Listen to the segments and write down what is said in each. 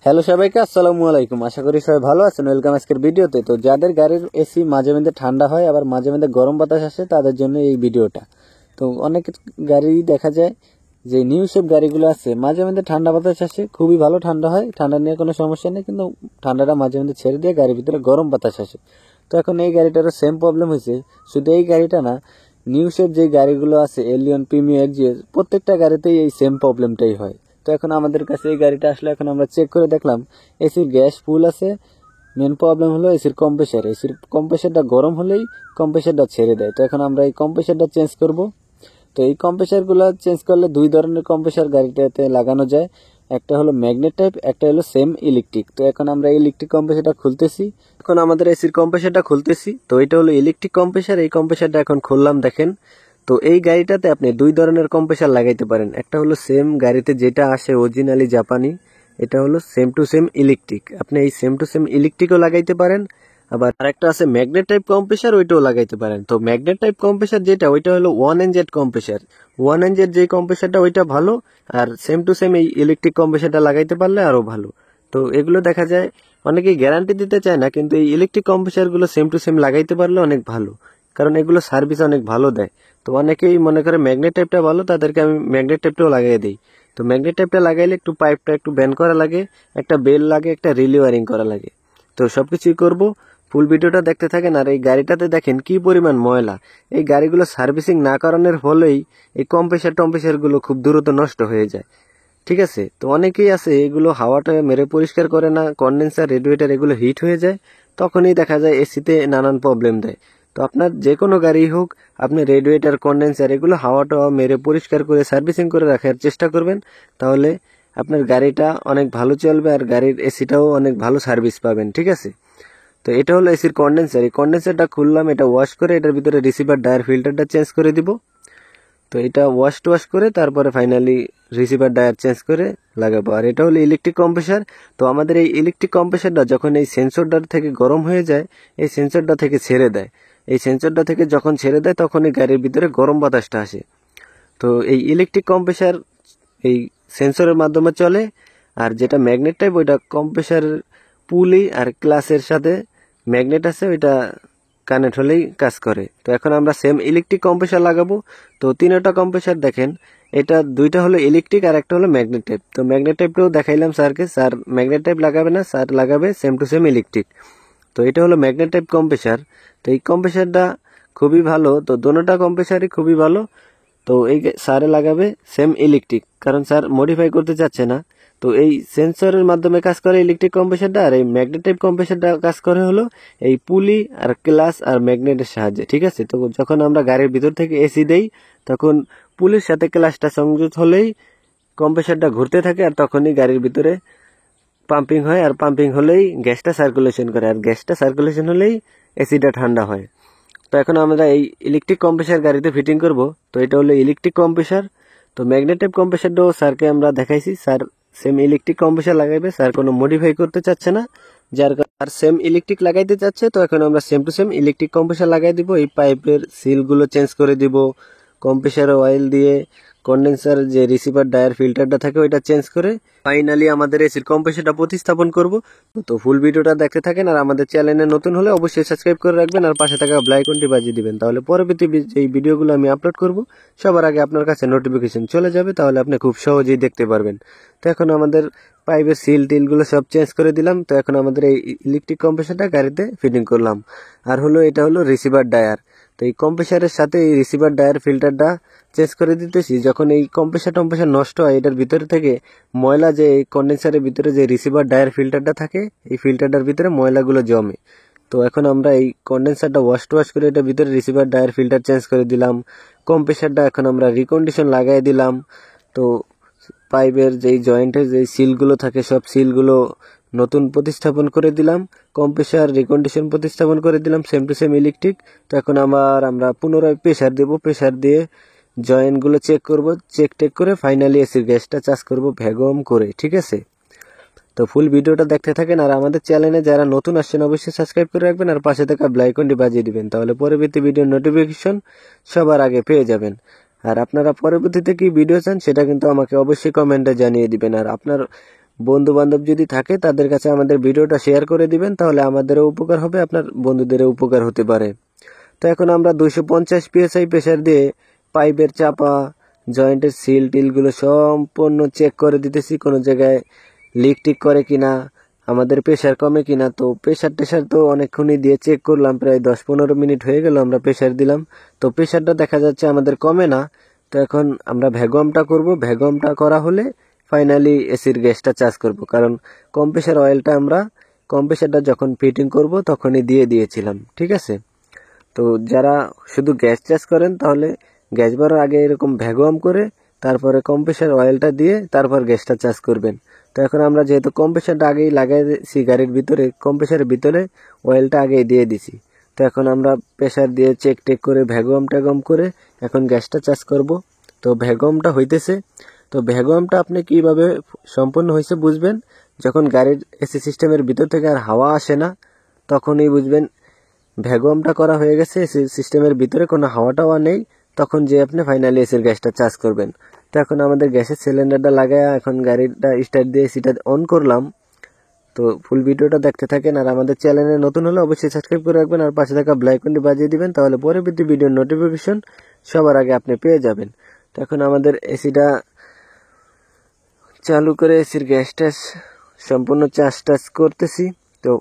Hello সবাইকে, আসসালামু আলাইকুম। আশা করি সবাই ভালো আছেন। ওয়েলকাম আজকের ভিডিওতে। তো যাদের গাড়ির এসি মাঝে মধ্যে ঠান্ডা হয় আবার মাঝে মধ্যে গরম বাতাস আসে তাদের জন্য এই ভিডিওটা। তো অনেক গাড়ি দেখা যায় যে নিউ শেপ গাড়িগুলো আছে মাঝে মধ্যে ঠান্ডা বাতাস আসে, খুবই ভালো ঠান্ডা হয়, ঠান্ডা নিয়ে কোনো সমস্যা নেই, কিন্তু ঠান্ডাটা মাঝে মধ্যে ছেড়ে দিয়ে গাড়ির ভিতরে গরম বাতাস আসে। তো এখন এই গাড়িটারও সেম প্রবলেম হয়েছে। শুধু এই গাড়িটা না, নিউ শেপ যে গাড়িগুলো আছে এলিয়ন, প্রিমিও, এক্সজিএস, প্রত্যেকটা গাড়িতেই এই সেম প্রবলেমটাই হয়। তো এখন আমাদের কাছে এই গাড়িটা আসলে এখন আমরা চেক করে দেখলাম এসির গ্যাস ফুল আছে। মেন প্রবলেম হলো এসির কম্প্রেসারটা গরম হলেই কম্প্রেসারটা ছেড়ে দেয়। তো এখন আমরা এই কম্প্রেসারটা চেঞ্জ করব। তো এই কম্প্রেসারগুলো চেঞ্জ করলে দুই ধরনের কম্প্রেসার গাড়িটাতে লাগানো যায়। একটা হলো ম্যাগনেট টাইপ, একটা হলো সেম ইলেকট্রিক। তো এখন আমরা ইলেকট্রিক কম্প্রেসারটা খুলতেছি। এখন আমাদের এসির কম্প্রেসারটা খুলতেছি। তো এটা হলো ইলেকট্রিক কম্প্রেসার। এই কম্প্রেসারটা এখন খুললাম, দেখেন। তো এই গাড়িটাতে আপনি দুই ধরনের কম্প্রেসার লাগাইতে পারেন। একটা হলো সেম গাড়িতে যেটা আসে অরিজিনালি জাপানি, এটা হলো সেম টু সেম ইলেকট্রিক। আপনি এই সেম টু সেম ইলেকট্রিকও লাগাইতে পারেন, আবার আরেকটা আছে ম্যাগনেট টাইপ কম্প্রেসার, ওইটাও লাগাইতে পারেন। তো ম্যাগনেট টাইপ কম্প্রেসার যেটা, ওইটা হলো 1NZ কম্প্রেসার। 1NZ যে কম্প্রেসারটা ওইটা ভালো, আর সেম টু সেম এই ইলেকট্রিক কম্প্রেসারটা লাগাইতে পারলে আরো ভালো। তো এগুলো দেখা যায় অনেকেই গ্যারান্টি দিতে চায় না, কিন্তু এই ইলেকট্রিক কম্প্রেসারগুলো সেম টু সেম লাগাইতে পারলে অনেক ভালো, কারণ এগুলো সার্ভিস অনেক ভালো দেয়। তো অনেকেই মনে করে ম্যাগনেট টাইপটা ভালো, তাদেরকে আমি ম্যাগনেট টাইপটাও লাগাই দিই। তো ম্যাগনেট টাইপটা লাগাইলে একটু পাইপটা একটু ব্যান্ড করা লাগে, একটা বেল লাগে, একটা রিলে ওয়ারিং করা লাগে। তো সবকিছুই করব। ফুল ভিডিওটা দেখতে থাকেন। আর এই গাড়িটাতে দেখেন কি পরিমাণ ময়লা। এই গাড়িগুলো সার্ভিসিং না করানোর ফলেই এই কম্প্রেসার গুলো খুব দ্রুত নষ্ট হয়ে যায়। ঠিক আছে। তো অনেকেই আছে এগুলো হাওয়াটা মেরে পরিষ্কার করে না, কন্ডেন্সার, রেডিয়েটর এগুলো হিট হয়ে যায়, তখনই দেখা যায় এসিতে নানান প্রবলেম দেয়। তো আপনার যে কোনো গাড়ি হোক, আপনি রেডিয়েটর, কন্ডেন্সার এগুলো হাওয়াটা মেরে পরিষ্কার করে সার্ভিসিং করে রাখার চেষ্টা করবেন। তাহলে আপনার গাড়িটা অনেক ভালো চলবে আর গাড়ির এসিটাও অনেক ভালো সার্ভিস পাবেন। ঠিক আছে। তো এটা হলো এসির কন্ডেন্সার। এই কন্ডেন্সারটা খুললাম, এটা ওয়াশ করে এটার ভিতরে রিসিভার ডায়ার ফিল্টারটা চেঞ্জ করে দিব। তো এটা ওয়াশ করে তারপরে ফাইনালি রিসিভার ডায়ার চেঞ্জ করে লাগাবো। আর এটা হলো ইলেকট্রিক কম্প্রেসার। তো আমাদের এই ইলেকট্রিক কম্প্রেসারটা যখন এই সেন্সরটার থেকে গরম হয়ে যায়, এই সেন্সরটা থেকে ছেড়ে দেয়। এই সেন্সরটা থেকে যখন ছেড়ে দেয় তখন এই গাড়ির ভিতরে গরম বাতাসটা আসে। তো এই ইলেকট্রিক কম্প্রেসার এই সেন্সরের মাধ্যমে চলে। আর যেটা ম্যাগনেট টাইপ, ওইটা কম্প্রেসার পুলি আর ক্লাসের সাথে ম্যাগনেট আছে, ওইটা কানেক্ট হলেই কাজ করে। তো এখন আমরা সেম ইলেকট্রিক কম্প্রেসার লাগাবো। তো তিনটা কম্প্রেসার দেখেন, এটা দুইটা হলো ইলেকট্রিক আর একটা হলো ম্যাগনেট টাইপ। তো ম্যাগনেট টাইপটাও দেখাইলাম স্যারকে, স্যার ম্যাগনেট টাইপ লাগাবে না, স্যার লাগাবে সেম টু সেম ইলেকট্রিক। তো এটা হলো ম্যাগনেট টাইপ কম্প্রেসার। তো এই কম্প্রেসারটা খুবই ভালো। তো দোনোটা কম্প্রেসারই খুবই ভালো। তো এই স্যারে লাগাবে সেম ইলেকট্রিক, কারণ স্যার মডিফাই করতে চাচ্ছে না। তো এই সেন্সরের মাধ্যমে কাজ করে ইলেকট্রিক কম্প্রেসারটা, আর এই ম্যাগনেট টাইপ কম্প্রেসারটা কাজ করে হলো এই পুলি আর ক্লাস আর ম্যাগনেটের সাহায্যে। ঠিক আছে। তো যখন আমরা গাড়ির ভিতর থেকে এসি দেই, তখন পুলির সাথে ক্লাসটা সংযুক্ত হলেই কম্প্রেসারটা ঘুরতে থাকে, আর তখনই গাড়ির ভিতরে পাম্পিং হয়, আর পাম্পিং হলেই গ্যাসটা সার্কুলেশন করে, আর গ্যাসটা সার্কুলেশন হলেই এসিটা ঠান্ডা হয়। তো এখন আমরা এই ইলেকট্রিক কম্প্রেসার গাড়িতে ফিটিং করব। তো এটা হলো ইলেকট্রিক কম্প্রেসার। তো ম্যাগনেট টাইপ কম্প্রেসারটাও স্যারকে আমরা দেখাইছি, স্যার সেম ইলেকট্রিক কম্প্রেসার লাগাইবে, স্যার কোনো মডিফাই করতে চাচ্ছে না, যার কারণে সেম ইলেকট্রিক লাগাইতে চাচ্ছে। তো এখন আমরা same to same electric compressor লাগাই দিব। এই পাইপের সিলগুলো চেঞ্জ করে দিব, কম্প্রেসারে অয়েল দিয়ে কন্ডেন্সার যে রিসিভার ডায়ার ফিল্টারটা থাকে ওইটা চেঞ্জ করে ফাইনালি আমাদের এসির কম্প্রেসারটা প্রতিস্থাপন করব। তো ফুল ভিডিওটা দেখতে থাকেন। আর আমাদের চ্যানেলে নতুন হলে অবশ্যই সাবস্ক্রাইব করে রাখবেন, আর পাশে থাকা বেল আইকনটি বাজিয়ে দিবেন। তাহলে পরবর্তী এই ভিডিওগুলো আমি আপলোড করব সবার আগে আপনার কাছে নোটিফিকেশন চলে যাবে, তাহলে আপনি খুব সহজেই দেখতে পারবেন। তো এখন আমাদের পাইপের সিল টিলগুলো সব চেঞ্জ করে দিলাম। তো এখন আমাদের এই ইলেকট্রিক কম্প্রেসারটা গাড়িতে ফিটিং করলাম। আর হলো এটা হলো রিসিভার ডায়ার। তো এই কম্প্রেসারের সাথে এই রিসিভার ডায়ার ফিল্টারটা চেঞ্জ করে দিতেছি। যখন এই কম্প্রেসার নষ্ট হয়, এটার ভিতরে থেকে ময়লা, যে এই কন্ডেন্সারের ভিতরে যে রিসিভার ডায়ার ফিল্টারটা থাকে, এই ফিল্টারটার ভিতরে ময়লাগুলো জমে। তো এখন আমরা এই কন্ডেন্সারটা ওয়াশ করে এটার ভিতরে রিসিভার ডায়ার ফিল্টার চেঞ্জ করে দিলাম। কম্প্রেসারটা এখন আমরা রিকন্ডিশন লাগাই দিলাম। তো পাইপের যেই জয়েন্টের যেই সিলগুলো থাকে সব সিলগুলো নতুন প্রতিস্থাপন করে দিলাম। কম্প্রেসার রিকন্ডিশন প্রতিস্থাপন করে দিলাম সেম টু সেম ইলেকট্রিক। তো এখন আমরা পুনরায় প্রেসার দেব, প্রেসার দিয়ে জয়েন্টগুলো চেক করব, চেক করে ফাইনালি এসির গ্যাসটা চার্জ করব ভ্যাকুয়াম করে। ঠিক আছে। তো ফুল ভিডিওটা দেখতে থাকেন। আর আমাদের চ্যানেলে যারা নতুন আসছেন অবশ্যই সাবস্ক্রাইব করে রাখবেন, আর পাশে থাকা বেল আইকনটি বাজিয়ে দিবেন, তাহলে পরবর্তী ভিডিওর নোটিফিকেশন সবার আগে পেয়ে যাবেন। আর আপনারা পরবর্তীতে কি ভিডিও চান সেটা কিন্তু আমাকে অবশ্যই কমেন্টে জানিয়ে দিবেন। আর আপনার বন্ধু বান্ধব যদি থাকে তাদের কাছে আমাদের ভিডিওটা শেয়ার করে দিবেন, তাহলে আমাদেরও উপকার হবে, আপনার বন্ধুদেরও উপকার হতে পারে। তো এখন আমরা 250 PSI প্রেসার দিয়ে পাইপের চাপা, জয়েন্টের সিল টিলগুলো সম্পূর্ণ চেক করে দিতেছি, কোনো জায়গায় লিক টিক করে কিনা, আমাদের প্রেসার কমে কিনা। তো প্রেসার টেসার তো অনেকক্ষণই দিয়ে চেক করলাম, প্রায় 10-15 মিনিট হয়ে গেল আমরা প্রেসার দিলাম। তো প্রেসারটা দেখা যাচ্ছে আমাদের কমে না। তো এখন আমরা ভ্যাকুয়ামটা করব, ভ্যাকুয়ামটা করা হলে ফাইনালি এসির গ্যাসটা চার্জ করব, কারণ কম্প্রেসার অয়েলটা আমরা কম্প্রেসারটা যখন ফিটিং করব তখনই দিয়ে দিয়েছিলাম, ঠিক আছে। তো যারা শুধু গ্যাস চার্জ করেন তাহলে গ্যাস ভরার আগে এরকম ভ্যাকুয়াম করে তারপরে কম্প্রেসার অয়েলটা দিয়ে তারপর গ্যাসটা চার্জ করবেন। তো এখন আমরা যেহেতু কম্প্রেসারটা আগেই লাগাইছি গাড়ির ভিতরে, কম্প্রেসারের ভিতরে অয়েলটা আগেই দিয়ে দিছি। তো এখন আমরা প্রেসার দিয়ে চেক টেক করে ভ্যাকুয়াম ট্যাকুয়াম করে এখন গ্যাসটা চার্জ করব। তো ভ্যাকুয়ামটা হইতেছে। তো ভ্যাকুয়ামটা আপনি কিভাবে সম্পূর্ণ হয়েছে বুঝবেন, যখন গাড়ির এসি সিস্টেমের ভিতর থেকে আর হাওয়া আসে না তখনই বুঝবেন ভ্যাকুয়ামটা করা হয়ে গেছে, এসি সিস্টেমের ভিতরে কোনো হাওয়া টাওয়া নেই, তখন যে আপনি ফাইনালি এসির গ্যাসটা চার্জ করবেন। তো এখন আমাদের গ্যাসের সিলিন্ডারটা লাগায় এখন গাড়িটা স্টার্ট দিয়ে এসিটা অন করলাম। তো ফুল ভিডিওটা দেখতে থাকেন, আর আমাদের চ্যানেলে নতুন হলে অবশ্যই সাবস্ক্রাইব করে রাখবেন, আর পাশে থাকা বেল আইকনটি বাজিয়ে দিবেন, তাহলে পরবর্তী ভিডিওর নোটিফিকেশন সবার আগে আপনি পেয়ে যাবেন। তো এখন আমাদের এসিটা চালু করে এসির গ্যাসটা সম্পূর্ণ চার্জ করতেছি। তো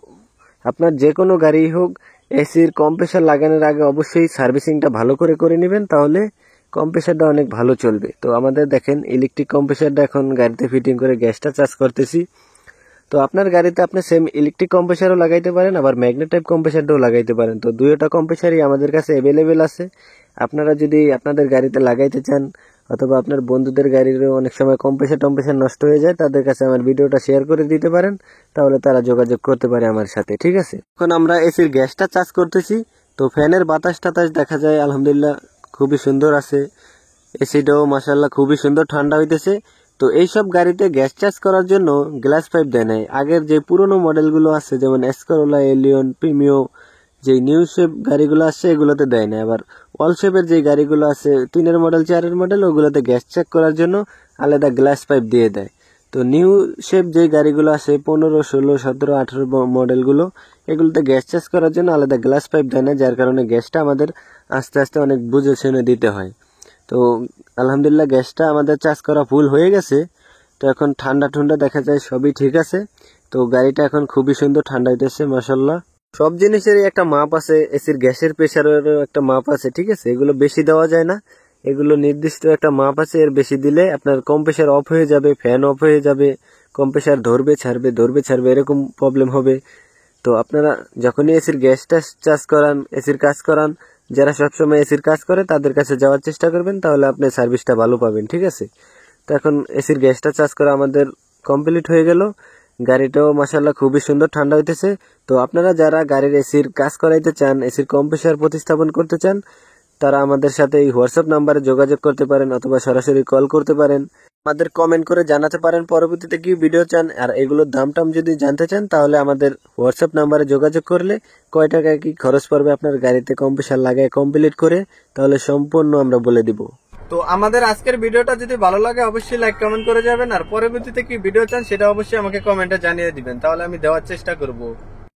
আপনার যে কোনো গাড়ি হোক, এসির কম্প্রেসার লাগানোর আগে অবশ্যই সার্ভিসিংটা ভালো করে নেবেন, তাহলে কম্প্রেসারটা অনেক ভালো চলবে। তো আমাদের দেখেন ইলেকট্রিক কম্প্রেসারটা এখন গাড়িতে ফিটিং করে গ্যাসটা চার্জ করতেছি। তো আপনার গাড়িতে আপনি সেম ইলেকট্রিক কম্প্রেসারও লাগাইতে পারেন, আবার ম্যাগনেট টাইপ কম্প্রেসারটাও লাগাইতে পারেন। তো দুইটা কম্প্রেসারই আমাদের কাছে অ্যাভেলেবেল আছে। আপনারা যদি আপনাদের গাড়িতে লাগাইতে চান অথবা আপনার বন্ধুদের গাড়িরও অনেক সময় কম্প্রেসার নষ্ট হয়ে যায়, তাদের কাছে আমার ভিডিওটা শেয়ার করে দিতে পারেন, তাহলে তারা যোগাযোগ করতে পারে আমার সাথে, ঠিক আছে। এখন আমরা এসির গ্যাসটা চার্জ করতেছি। তো ফ্যানের বাতাস টাতাস দেখা যায় আলহামদুলিল্লাহ খুবই সুন্দর আছে, এসিটাও মাশাআল্লাহ খুবই সুন্দর ঠান্ডা হইতেছে। তো এইসব গাড়িতে গ্যাস চার্জ করার জন্য গ্লাস পাইপ দেয় নাই। আগের যে পুরনো মডেলগুলো আছে যেমন এসকরোলা, এলিয়ন, প্রিমিও, যে নিউ শেপ গাড়িগুলো আছে এগুলোতে দেয় না। আবার ওয়াল শেপের যে গাড়িগুলো আছে 3-এর মডেল 4-এর মডেল, ওগুলোতে গ্যাস চেক করার জন্য আলাদা গ্লাস পাইপ দিয়ে দেয়। তো নিউ শেপ যে গাড়িগুলো আছে 15, 16, 17, 18 মডেলগুলো, এগুলোতে গ্যাস চার্জ করার জন্য আলাদা গ্লাস পাইপ দেয় না, যার কারণে গ্যাসটা আমাদের আস্তে আস্তে অনেক বুঝে শুনে দিতে হয়। তো আলহামদুলিল্লাহ গ্যাসটা আমাদের চার্জ করা ফুল হয়ে গেছে। তো এখন ঠান্ডা দেখা যায় সবই ঠিক আছে। তো গাড়িটা এখন খুবই সুন্দর ঠান্ডা হইতেছে মাশাআল্লাহ। সব জিনিসেরই একটা মাপ আছে, এসির গ্যাসের প্রেসারেরও একটা মাপ আছে, ঠিক আছে। এগুলো বেশি দেওয়া যায় না, এগুলো নির্দিষ্ট একটা মাপ আছে, এর বেশি দিলে আপনার কম্প্রেসার অফ হয়ে যাবে, ফ্যান অফ হয়ে যাবে, কম্প্রেসার ধরবে ছাড়বে এরকম প্রবলেম হবে। তো আপনারা যখনই এসির গ্যাসটা চার্জ করান, এসির কাজ করান, যারা সবসময় এসির কাজ করে তাদের কাছে যাওয়ার চেষ্টা করবেন, তাহলে আপনি সার্ভিসটা ভালো পাবেন, ঠিক আছে। তো এখন এসির গ্যাসটা চার্জ করা আমাদের কমপ্লিট হয়ে গেল। গাড়িটাও মাশাআল্লাহ খুবই সুন্দর ঠান্ডা হইতেছে। তো আপনারা যারা গাড়ির এসির কাজ করাইতে চান, এসির কম্প্রেসার প্রতিস্থাপন করতে চান, তারা আমাদের সাথে এই হোয়াটসঅ্যাপ নাম্বারে যোগাযোগ করতে পারেন অথবা সরাসরি কল করতে পারেন। আমাদের কমেন্ট করে জানাতে পারেন পরবর্তীতে কি ভিডিও চান। আর এগুলোর দাম টাম যদি জানতে চান তাহলে আমাদের হোয়াটসঅ্যাপ নাম্বারে যোগাযোগ করলে কয় টাকা কি খরচ পড়বে আপনার গাড়িতে কম্প্রেসার লাগায় কমপ্লিট করে, তাহলে সম্পূর্ণ আমরা বলে দিব। তো আমাদের আজকের ভিডিওটা যদি ভালো লাগে অবশ্যই লাইক কমেন্ট করে যাবেন, আর পরবর্তীতে কি ভিডিও চান সেটা অবশ্যই আমাকে কমেন্টে জানিয়ে দিবেন, তাহলে আমি দেওয়ার চেষ্টা করব।